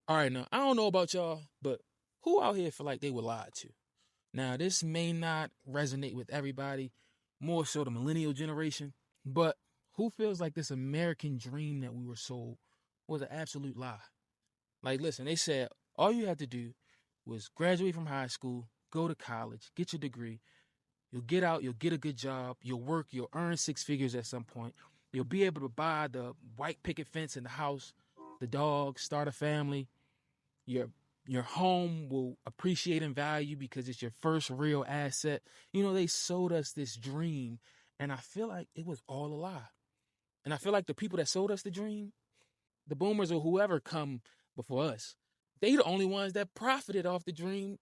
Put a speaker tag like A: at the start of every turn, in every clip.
A: All right, now, I don't know about y'all, but who out here feel like they were lied to? Now, this may not resonate with everybody, more so the millennial generation, but who feels like this American dream that we were sold was an absolute lie? Like, listen, they said all you had to do was graduate from high school, go to college, get your degree. You'll get out, you'll get a good job, you'll work, you'll earn six figures at some point. You'll be able to buy the white picket fence in the house, the dog, start a family. Your your home will appreciate in value because it's your first real asset. You know, they sold us this dream, and I feel like it was all a lie. And I feel like the people that sold us the dream, the boomers or whoever come before us, they the only ones that profited off the dream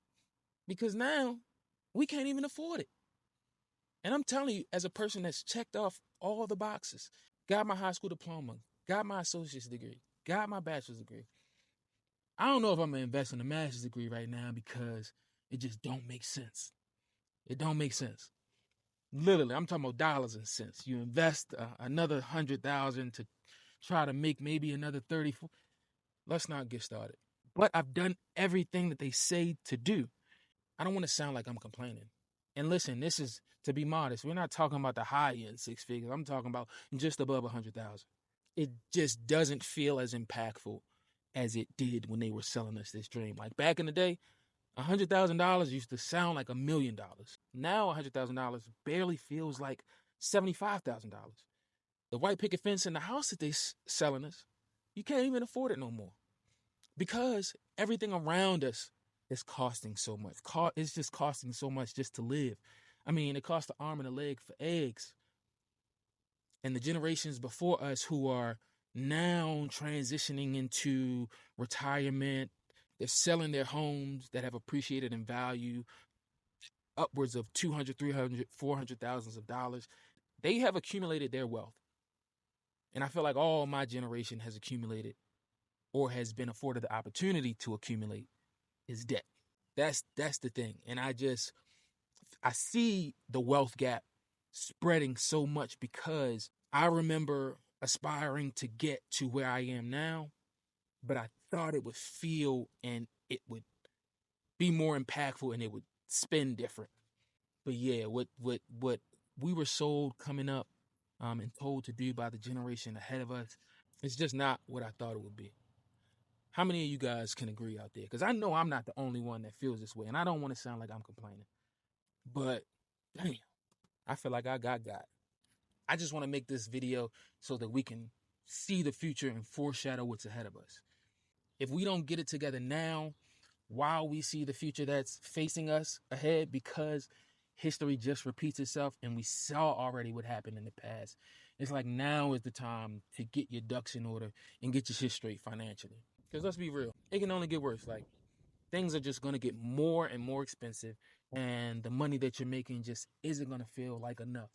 A: because now we can't even afford it. And I'm telling you, as a person that's checked off all the boxes, got my high school diploma, got my associate's degree, got my bachelor's degree, I don't know if I'm gonna invest in a master's degree right now because it just don't make sense. It don't make sense. Literally, I'm talking about dollars and cents. You invest another 100,000 to try to make maybe another 30. Let's not get started. But I've done everything that they say to do. I don't want to sound like I'm complaining. And listen, this is to be modest. We're not talking about the high end six figures. I'm talking about just above 100,000. It just doesn't feel as impactful as it did when they were selling us this dream. Like back in the day, $100,000 used to sound like $1,000,000. Now $100,000 barely feels like $75,000. The white picket fence in the house that they selling us, you can't even afford it no more because everything around us is costing so much. It's just costing so much just to live. I mean, it costs an arm and a leg for eggs. And the generations before us who are now transitioning into retirement, they're selling their homes that have appreciated in value upwards of 200, 300, 400 thousands of dollars. They have accumulated their wealth. And I feel like all my generation has accumulated or has been afforded the opportunity to accumulate is debt. That's the thing. And I see the wealth gap spreading so much because I remember aspiring to get to where I am now, but I thought it would feel and it would be more impactful and it would spin different. But yeah, what we were sold coming up and told to do by the generation ahead of us, it's just not what I thought it would be. How many of you guys can agree out there? Because I know I'm not the only one that feels this way, and I don't want to sound like I'm complaining. But damn, I feel like I got God. I just want to make this video so that we can see the future and foreshadow what's ahead of us. If we don't get it together now, while we see the future that's facing us ahead, because history just repeats itself and we saw already what happened in the past, it's like now is the time to get your ducks in order and get your shit straight financially. Because let's be real, it can only get worse. Like, things are just going to get more and more expensive, and the money that you're making just isn't going to feel like enough.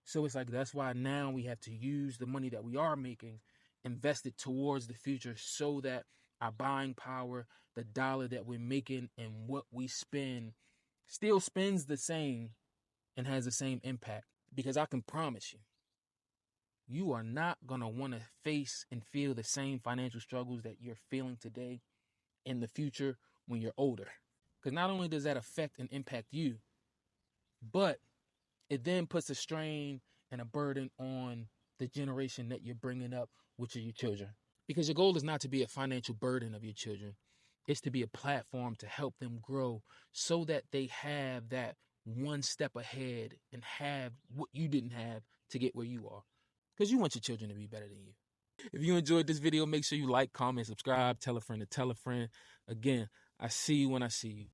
A: So it's like that's why now we have to use the money that we are making, invest it towards the future so that our buying power, the dollar that we're making, and what we spend still spends the same and has the same impact. Because I can promise you, you are not going to want to face and feel the same financial struggles that you're feeling today in the future when you're older. Because not only does that affect and impact you, but it then puts a strain and a burden on the generation that you're bringing up, which are your children. Because your goal is not to be a financial burden of your children. It's to be a platform to help them grow so that they have that one step ahead and have what you didn't have to get where you are. Because you want your children to be better than you. If you enjoyed this video, make sure you like, comment, subscribe, tell a friend to tell a friend. Again, I see you when I see you.